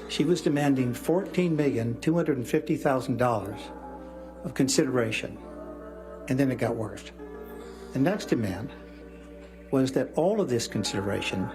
she was demanding $14,250,000 of consideration, and then it got worse. The next demand was that all of this consideration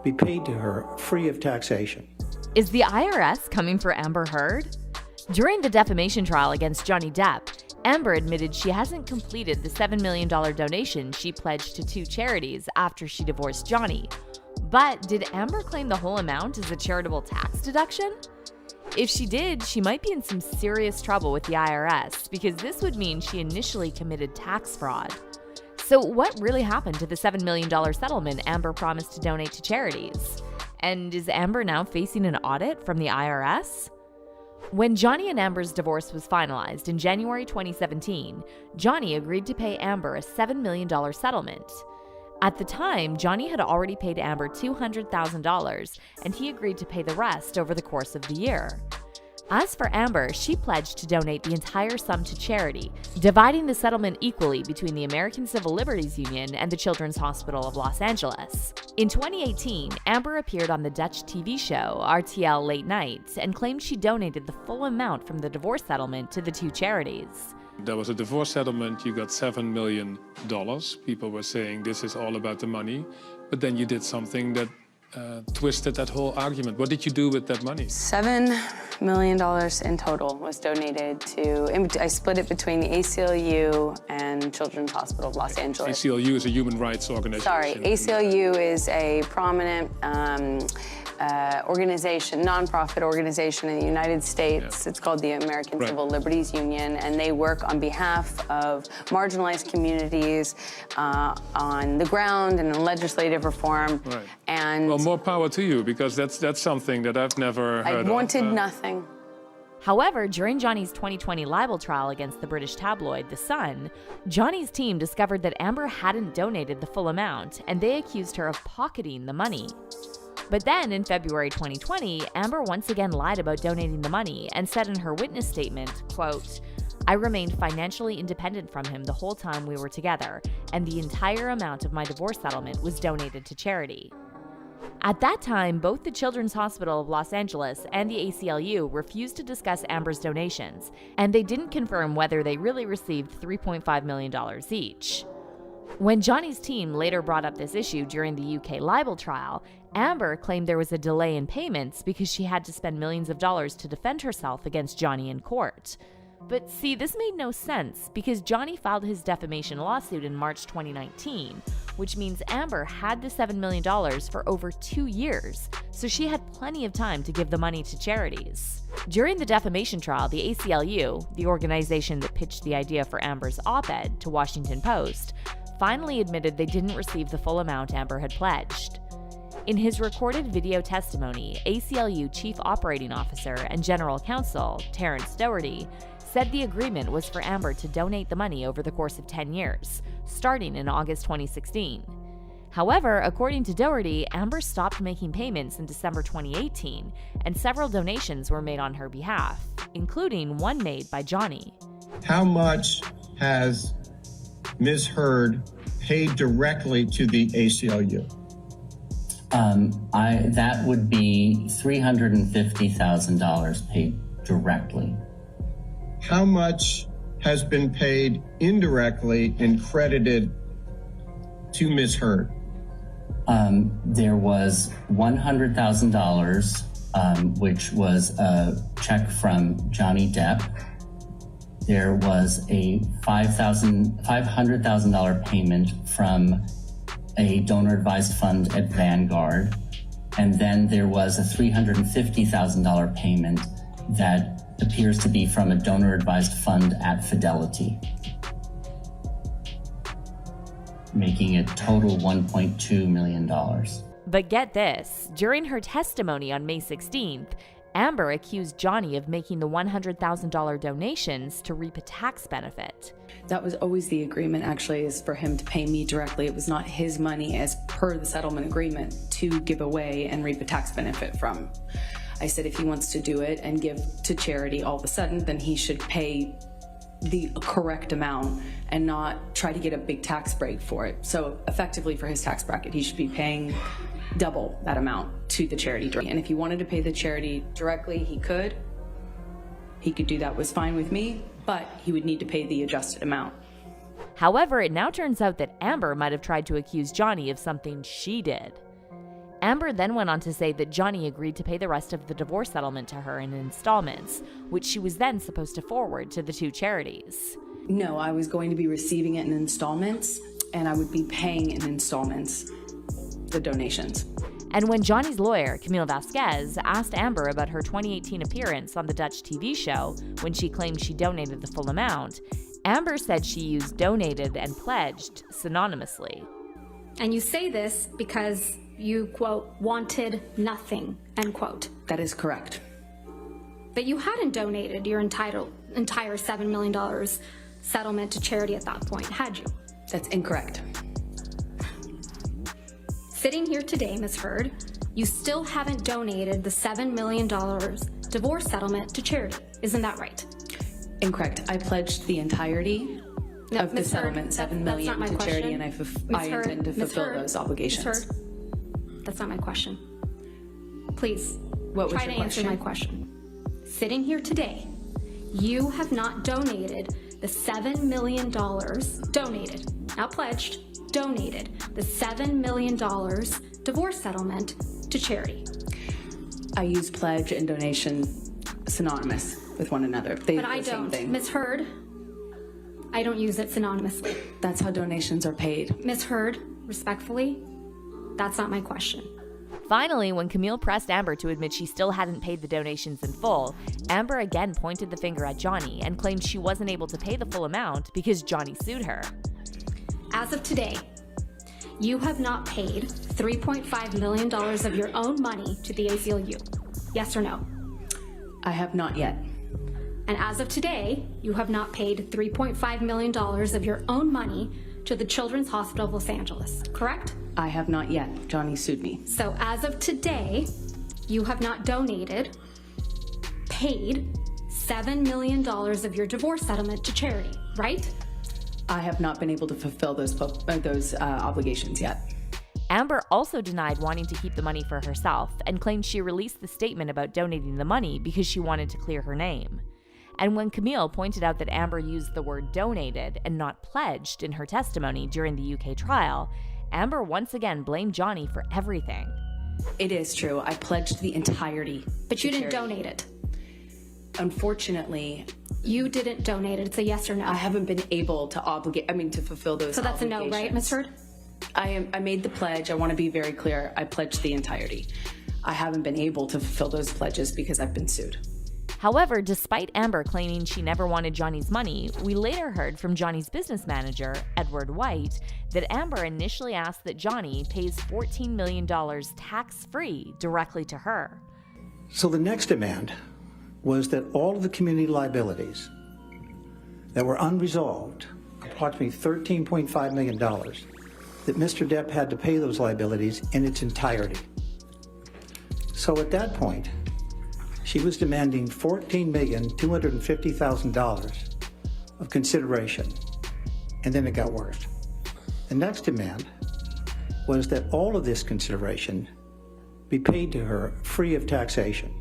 be paid to her free of taxation. Is the IRS coming for Amber Heard? During the defamation trial against Johnny Depp, Amber admitted she hasn't completed the $7 million donation she pledged to 2 charities after she divorced Johnny. But did Amber claim the whole amount as a charitable tax deduction? If she did, she might be in some serious trouble with the IRS because this would mean she initially committed tax fraud. So what really happened to the $7 million settlement Amber promised to donate to charities? And is Amber now facing an audit from the IRS? When Johnny and Amber's divorce was finalized in January 2017, Johnny agreed to pay Amber a $7 million settlement. At the time, Johnny had already paid Amber $200,000, and he agreed to pay the rest over the course of the year. As for Amber, she pledged to donate the entire sum to charity, dividing the settlement equally between the American Civil Liberties Union and the Children's Hospital of Los Angeles. In 2018, Amber appeared on the Dutch TV show RTL Late Night and claimed she donated the full amount from the divorce settlement to the 2 charities. There was a divorce settlement, you got $7 million. People were saying this is all about the money, but then you did something that twisted that whole argument. What did you do with that money? $7 million in total was donated to, I split it between the ACLU and Children's Hospital of Los Angeles. ACLU is a human rights organization. Sorry, ACLU is a prominent organization, nonprofit organization in the United States. Yeah. It's called the American Civil Liberties Union, and they work on behalf of marginalized communities on the ground and in legislative reform. Right. And well, more power to you, because that's something that I've never heard of. I wanted nothing. However, during Johnny's 2020 libel trial against the British tabloid The Sun, Johnny's team discovered that Amber hadn't donated the full amount, and they accused her of pocketing the money. But then, in February 2020, Amber once again lied about donating the money and said in her witness statement, quote, "I remained financially independent from him the whole time we were together, and the entire amount of my divorce settlement was donated to charity." At that time, both the Children's Hospital of Los Angeles and the ACLU refused to discuss Amber's donations, and they didn't confirm whether they really received $3.5 million each. When Johnny's team later brought up this issue during the UK libel trial, Amber claimed there was a delay in payments because she had to spend millions of dollars to defend herself against Johnny in court. But see, this made no sense because Johnny filed his defamation lawsuit in March 2019, which means Amber had the $7 million for over 2 years, so she had plenty of time to give the money to charities. During the defamation trial, the ACLU, the organization that pitched the idea for Amber's op-ed to Washington Post, finally admitted they didn't receive the full amount Amber had pledged. In his recorded video testimony, ACLU Chief Operating Officer and General Counsel, Terrence Doherty, said the agreement was for Amber to donate the money over the course of 10 years, starting in August 2016. However, according to Doherty, Amber stopped making payments in December 2018, and several donations were made on her behalf, including one made by Johnny. How much has Ms. Heard paid directly to the ACLU? That would be $350,000 paid directly. How much has been paid indirectly and credited to Ms. Heard? There was $100,000, which was a check from Johnny Depp. There was a $500,000 payment from a donor-advised fund at Vanguard, and then there was a $350,000 payment that appears to be from a donor-advised fund at Fidelity, making it total $1.2 million. But get this, during her testimony on May 16th, Amber accused Johnny of making the $100,000 donations to reap a tax benefit. That was always the agreement, actually, is for him to pay me directly. It was not his money as per the settlement agreement to give away and reap a tax benefit from. I said if he wants to do it and give to charity all of a sudden, then he should pay the correct amount and not try to get a big tax break for it. So effectively for his tax bracket, he should be paying double that amount to the charity. And if he wanted to pay the charity directly, he could. He could do that, was fine with me, but he would need to pay the adjusted amount. However, it now turns out that Amber might have tried to accuse Johnny of something she did. Amber then went on to say that Johnny agreed to pay the rest of the divorce settlement to her in installments, which she was then supposed to forward to the two charities. No, I was going to be receiving it in installments, and I would be paying in installments the donations. And when Johnny's lawyer, Camille Vasquez, asked Amber about her 2018 appearance on the Dutch TV show when she claimed she donated the full amount, Amber said she used donated and pledged synonymously. And you say this because you, quote, wanted nothing, end quote. That is correct. But you hadn't donated your entire $7 million settlement to charity at that point, had you? That's incorrect. Sitting here today, Ms. Heard, you still haven't donated the $7 million divorce settlement to charity. Isn't that right? Incorrect. I pledged the entirety of the Ms. settlement, Heard, $7 million that's not to my charity, question. and I intend to fulfill those obligations. Ms. Heard, that's not my question. Please, What was try your to answer my question. Sitting here today, you have not donated the $7 million, donated, not pledged, donated the $7 million divorce settlement to charity. I use pledge and donation synonymous with one another. They But are I the same don't. thing. Ms. Heard, I don't use it synonymously. That's how donations are paid. Ms. Heard, respectfully, that's not my question. Finally, when Camille pressed Amber to admit she still hadn't paid the donations in full, Amber again pointed the finger at Johnny and claimed she wasn't able to pay the full amount because Johnny sued her. As of today, you have not paid $3.5 million of your own money to the ACLU. Yes or no? I have not yet. And as of today, you have not paid $3.5 million of your own money to the Children's Hospital of Los Angeles, correct? I have not yet. Johnny sued me. So as of today, you have not donated, paid $7 million of your divorce settlement to charity, right? I have not been able to fulfill those obligations yet. Amber also denied wanting to keep the money for herself and claimed she released the statement about donating the money because she wanted to clear her name. And when Camille pointed out that Amber used the word donated and not pledged in her testimony during the UK trial, Amber once again blamed Johnny for everything. It is true. I pledged the entirety. But you didn't charity. donate it. Unfortunately, You didn't donate it. It's a yes or no. I haven't been able to fulfill those So that's a no, right, Ms. Heard? I made the pledge. I want to be very clear. I pledged the entirety. I haven't been able to fulfill those pledges because I've been sued. However, despite Amber claiming she never wanted Johnny's money, we later heard from Johnny's business manager, Edward White, that Amber initially asked that Johnny pays $14 million tax-free directly to her. So the next demand was that all of the community liabilities that were unresolved, approximately $13.5 million, that Mr. Depp had to pay those liabilities in its entirety. So at that point, she was demanding $14,250,000 of consideration, and then it got worse. The next demand was that all of this consideration be paid to her free of taxation.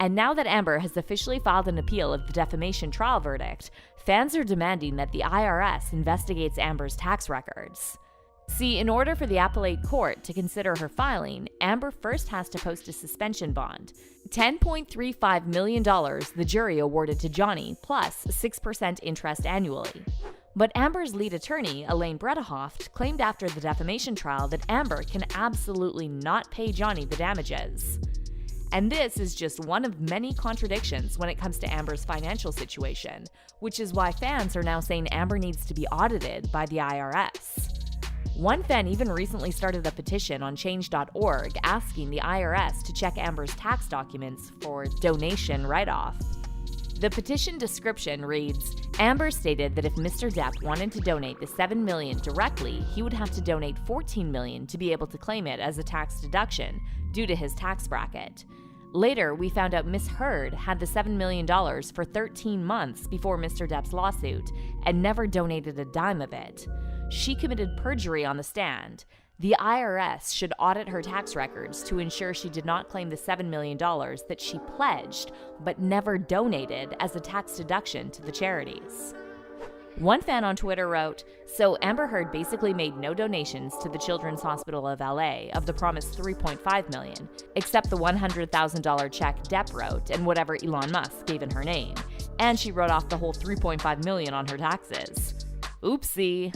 And now that Amber has officially filed an appeal of the defamation trial verdict, fans are demanding that the IRS investigates Amber's tax records. See, in order for the appellate court to consider her filing, Amber first has to post a suspension bond. $10.35 million the jury awarded to Johnny, plus 6% interest annually. But Amber's lead attorney, Elaine Bredehoft, claimed after the defamation trial that Amber can absolutely not pay Johnny the damages. And this is just one of many contradictions when it comes to Amber's financial situation, which is why fans are now saying Amber needs to be audited by the IRS. One fan even recently started a petition on change.org asking the IRS to check Amber's tax documents for donation write-off. The petition description reads, Amber stated that if Mr. Depp wanted to donate the $7 million directly, he would have to donate $14 million to be able to claim it as a tax deduction due to his tax bracket. Later, we found out Ms. Heard had the $7 million for 13 months before Mr. Depp's lawsuit and never donated a dime of it. She committed perjury on the stand. The IRS should audit her tax records to ensure she did not claim the $7 million that she pledged but never donated as a tax deduction to the charities. One fan on Twitter wrote, "So Amber Heard basically made no donations to the Children's Hospital of LA of the promised $3.5 million, except the $100,000 check Depp wrote and whatever Elon Musk gave in her name. And she wrote off the whole $3.5 million on her taxes. Oopsie.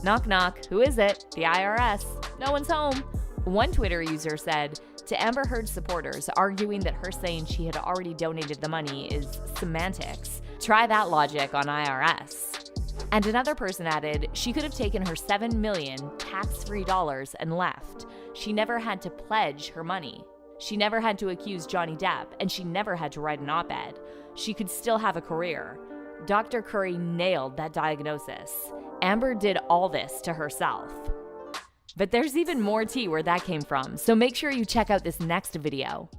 Knock knock, who is it? The IRS. No one's home." One Twitter user said, to Amber Heard's supporters, arguing that her saying she had already donated the money is semantics. Try that logic on IRS. And another person added, she could have taken her $7 million tax-free dollars and left. She never had to pledge her money. She never had to accuse Johnny Depp, and she never had to write an op-ed. She could still have a career. Dr. Curry nailed that diagnosis. Amber did all this to herself. But there's even more tea where that came from, so make sure you check out this next video.